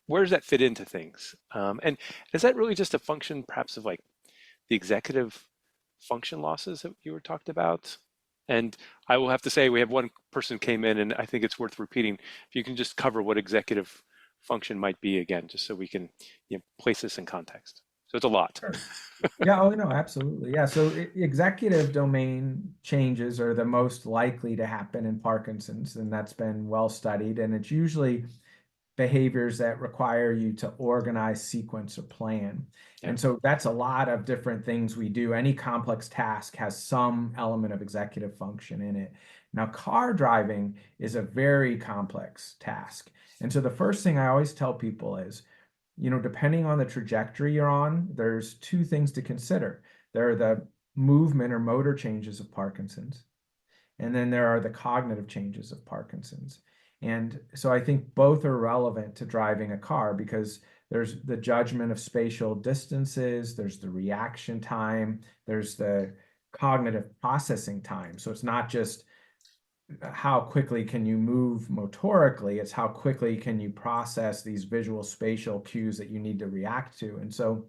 Where does that fit into things? And is that really just a function, perhaps, of like the executive function losses that you were talked about? And I will have to say we have one person came in, and I think it's worth repeating. If you can just cover what executive function might be again, just so we can place this in context. So it's a lot.
Sure. Yeah, oh no, absolutely. Yeah, so executive domain changes are the most likely to happen in Parkinson's, and that's been well studied. And it's usually behaviors that require you to organize, sequence, or plan.
Yeah.
And so that's a lot of different things we do. Any complex task has some element of executive function in it. Now, car driving is a very complex task. And so the first thing I always tell people is, depending on the trajectory you're on, there's two things to consider. There are the movement or motor changes of Parkinson's, and then there are the cognitive changes of Parkinson's. And so I think both are relevant to driving a car because there's the judgment of spatial distances, there's the reaction time, there's the cognitive processing time. So it's not just how quickly can you move motorically, it's how quickly can you process these visual spatial cues that you need to react to. And so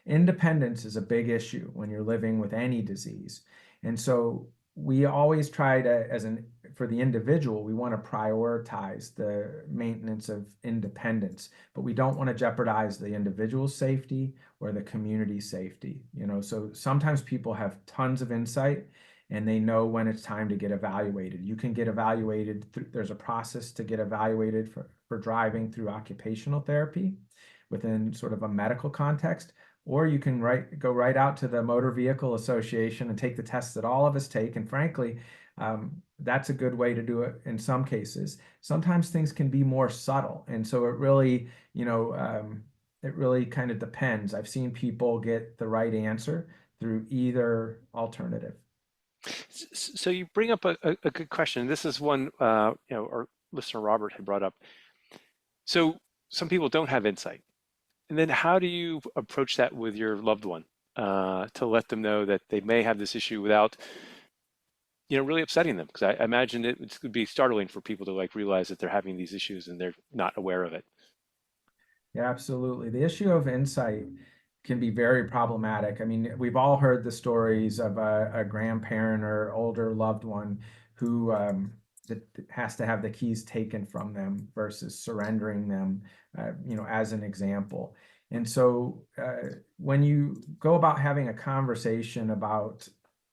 independence is a big issue when you're living with any disease. And so we always try to, for the individual, we want to prioritize the maintenance of independence, but we don't want to jeopardize the individual's safety or the community's safety. So sometimes people have tons of insight and they know when it's time to get evaluated. You can get evaluated, there's a process to get evaluated for driving through occupational therapy within sort of a medical context, or you can go right out to the Motor Vehicle Association and take the tests that all of us take. And frankly, that's a good way to do it in some cases. Sometimes things can be more subtle. And so it really, it really kind of depends. I've seen people get the right answer through either alternative.
So you bring up a good question. This is one our listener Robert had brought up. So some people don't have insight. And then how do you approach that with your loved one to let them know that they may have this issue without, really upsetting them? Because I imagine it could be startling for people to like realize that they're having these issues and they're not aware of it.
Yeah, absolutely. The issue of insight can be very problematic. I mean, we've all heard the stories of a grandparent or older loved one who that has to have the keys taken from them versus surrendering them, as an example. And so when you go about having a conversation about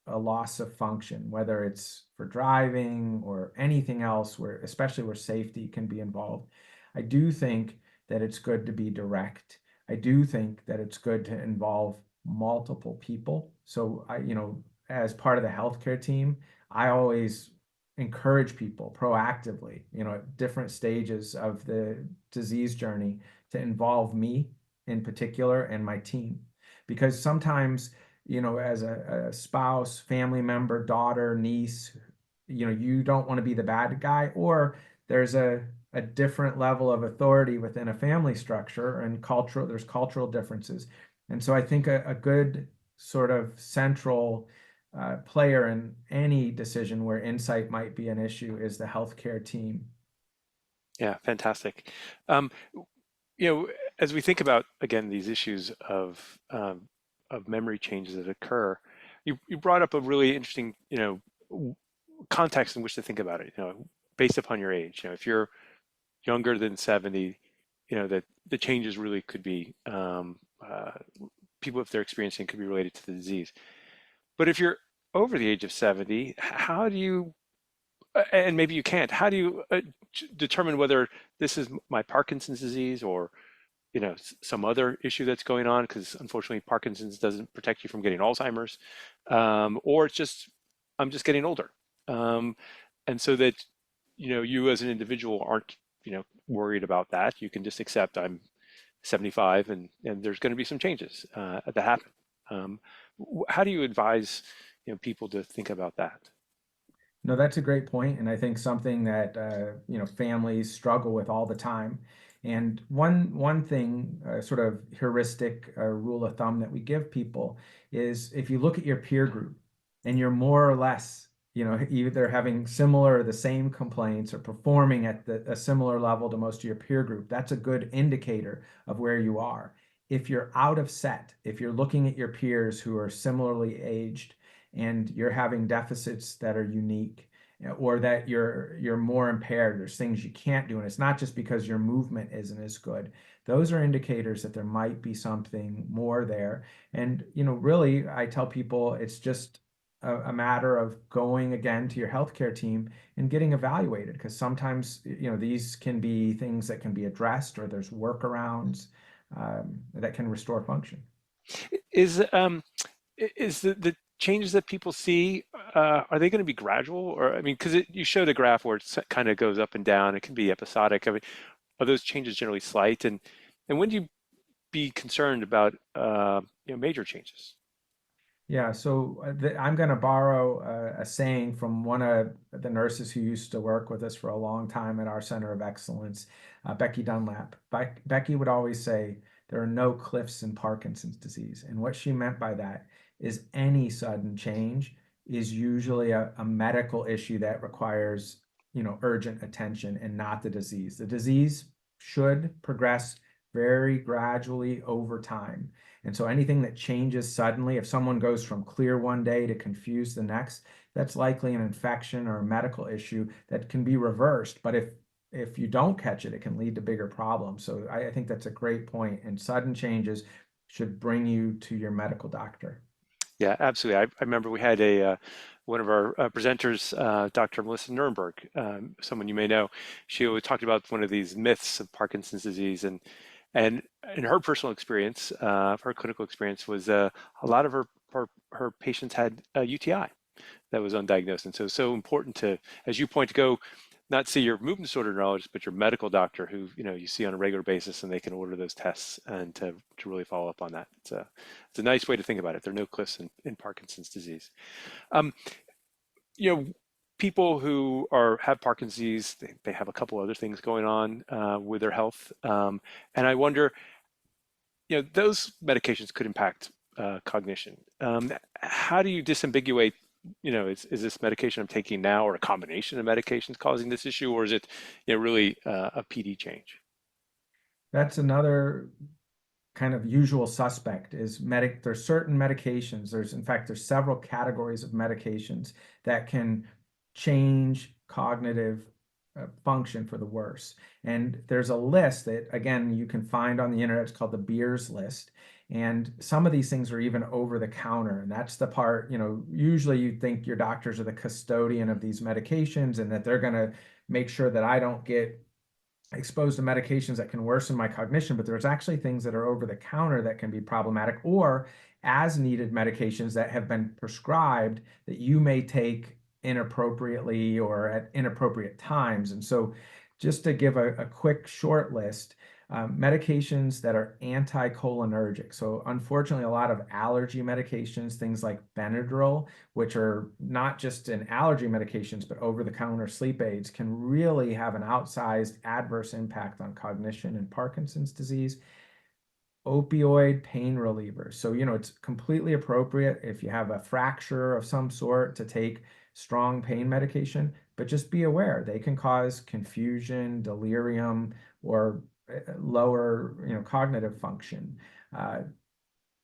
a loss of function, whether it's for driving or anything else, where especially where safety can be involved, I do think that it's good to be direct. I do think that it's good to involve multiple people. So as part of the healthcare team, I always encourage people proactively, at different stages of the disease journey to involve me in particular and my team. Because sometimes, as a spouse, family member, daughter, niece, you don't want to be the bad guy, or there's a different level of authority within a family structure and there's cultural differences. And so I think a good sort of central player in any decision where insight might be an issue is the healthcare team.
Yeah, fantastic. Um, you know, as we think about again these issues of memory changes that occur, you brought up a really interesting context in which to think about it. Based upon your age. If you're younger than 70, that the changes really could be people if they're experiencing could be related to the disease. But if you're over the age of 70, how do you and maybe you can't. How do you determine whether this is my Parkinson's disease or some other issue that's going on? Because unfortunately, Parkinson's doesn't protect you from getting Alzheimer's, or it's just I'm just getting older, um, and so that you as an individual aren't worried about that. You can just accept I'm 75 and there's going to be some changes that happen. Um, how do you advise people to think about that?
No, that's a great point, and I think something that families struggle with all the time. And one thing, sort of heuristic rule of thumb that we give people is if you look at your peer group and you're more or less, either having similar or the same complaints or performing at a similar level to most of your peer group, that's a good indicator of where you are. If you're out of set, if you're looking at your peers who are similarly aged and you're having deficits that are unique, or that you're more impaired, there's things you can't do, and it's not just because your movement isn't as good. Those are indicators that there might be something more there. And really, I tell people it's just a matter of going again to your healthcare team and getting evaluated, because sometimes these can be things that can be addressed, or there's workarounds that can restore function.
Is is the changes that people see are they going to be gradual, or I mean, because you showed a graph where it kind of goes up and down. It can be episodic. I mean, are those changes generally slight, and when do you be concerned about major changes?
Yeah, so I'm going to borrow a saying from one of the nurses who used to work with us for a long time at our Center of Excellence, Becky Dunlap. Becky would always say, there are no cliffs in Parkinson's disease. And what she meant by that is any sudden change is usually a medical issue that requires, urgent attention and not the disease. The disease should progress very gradually over time. And so anything that changes suddenly, if someone goes from clear one day to confused the next, that's likely an infection or a medical issue that can be reversed. But if you don't catch it, it can lead to bigger problems. So I think that's a great point. And sudden changes should bring you to your medical doctor.
Yeah, absolutely. I remember we had a one of our presenters, Dr. Melissa Nuremberg, someone you may know. She always talked about one of these myths of Parkinson's disease, and in her personal experience, her clinical experience was a lot of her patients had a UTI that was undiagnosed, and so important to, as you point, to go not see your movement disorder neurologist, but your medical doctor who you see on a regular basis, and they can order those tests and to really follow up on that. It's a nice way to think about it. There are no cliffs in Parkinson's disease. Um, you know, People who have Parkinson's disease, they have a couple other things going on with their health, and I wonder, those medications could impact cognition. How do you disambiguate, is this medication I'm taking now or a combination of medications causing this issue, or is it, really a PD change?
That's another kind of usual suspect is there's certain medications. In fact, there's several categories of medications that can change cognitive function for the worse. And there's a list that, again, you can find on the internet. It's called the Beers list. And some of these things are even over the counter. And that's the part, usually you think your doctors are the custodian of these medications and that they're going to make sure that I don't get exposed to medications that can worsen my cognition, but there's actually things that are over the counter that can be problematic, or as needed medications that have been prescribed that you may take inappropriately or at inappropriate times. And so just to give a quick short list, medications that are anticholinergic. So unfortunately, a lot of allergy medications, things like Benadryl, which are not just in allergy medications, but over-the-counter sleep aids, can really have an outsized adverse impact on cognition and Parkinson's disease. Opioid pain relievers. So, it's completely appropriate if you have a fracture of some sort to take strong pain medication, but just be aware they can cause confusion, delirium, or lower, cognitive function.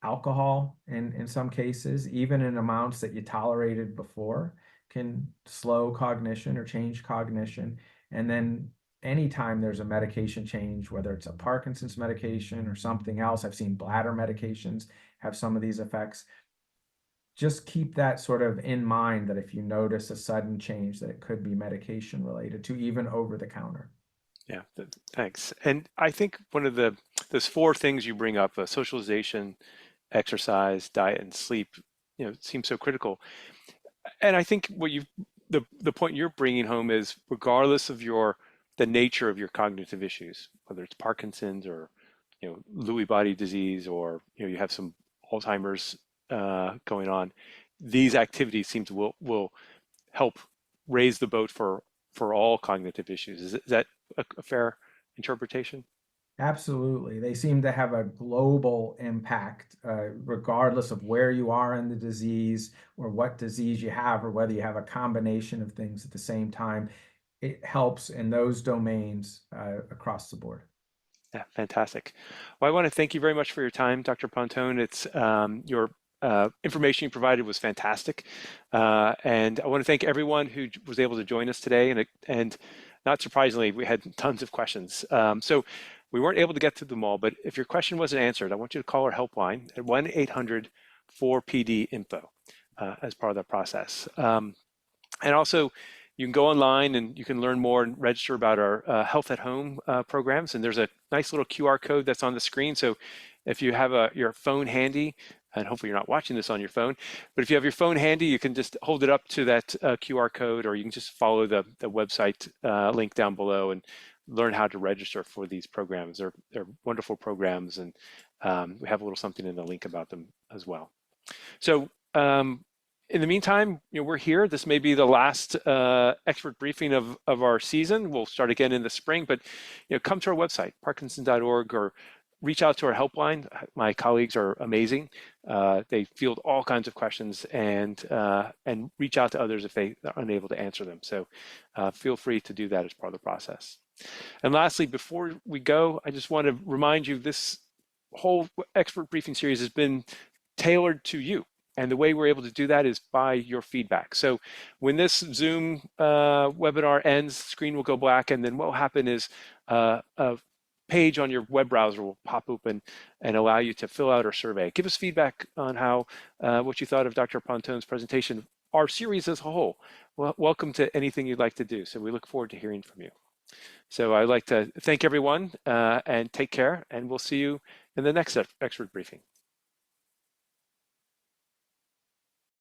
Alcohol, in some cases, even in amounts that you tolerated before, can slow cognition or change cognition. And then anytime there's a medication change, whether it's a Parkinson's medication or something else, I've seen bladder medications have some of these effects. Just keep that sort of in mind that if you notice a sudden change, that it could be medication related to even over the counter.
Yeah, thanks. And I think one of those four things you bring up, socialization, exercise, diet, and sleep, seems so critical. And I think the point you're bringing home is, regardless of the nature of your cognitive issues, whether it's Parkinson's or, Lewy body disease, or, you have some Alzheimer's going on, these activities will help raise the boat for all cognitive issues. Is that a fair interpretation?
Absolutely. They seem to have a global impact, regardless of where you are in the disease or what disease you have, or whether you have a combination of things at the same time. It helps in those domains across the board.
Yeah, fantastic. Well, I want to thank you very much for your time, Dr. Pontone. It's your information you provided was fantastic, and I want to thank everyone who was able to join us today. And not surprisingly, we had tons of questions. So we weren't able to get to them all, but if your question wasn't answered, I want you to call our helpline at 1-800-4PD-INFO as part of that process. And also, you can go online and you can learn more and register about our Health at Home programs. And there's a nice little QR code that's on the screen. So if you have your phone handy, and hopefully you're not watching this on your phone, but if you have your phone handy, you can just hold it up to that QR code, or you can just follow the website link down below and learn how to register for these programs. They're wonderful programs, and we have a little something in the link about them as well. So in the meantime, we're here. This may be the last expert briefing of our season. We'll start again in the spring, but come to our website, parkinson.org, or reach out to our helpline. My colleagues are amazing. They field all kinds of questions and reach out to others if they are unable to answer them. So feel free to do that as part of the process. And lastly, before we go, I just want to remind you, this whole expert briefing series has been tailored to you. And the way we're able to do that is by your feedback. So when this Zoom webinar ends, the screen will go black, and then what will happen is a page on your web browser will pop open and allow you to fill out our survey. Give us feedback on how what you thought of Dr. Pontone's presentation, our series as a whole. Well, welcome to anything you'd like to do. So we look forward to hearing from you. So I'd like to thank everyone and take care, and we'll see you in the next expert briefing.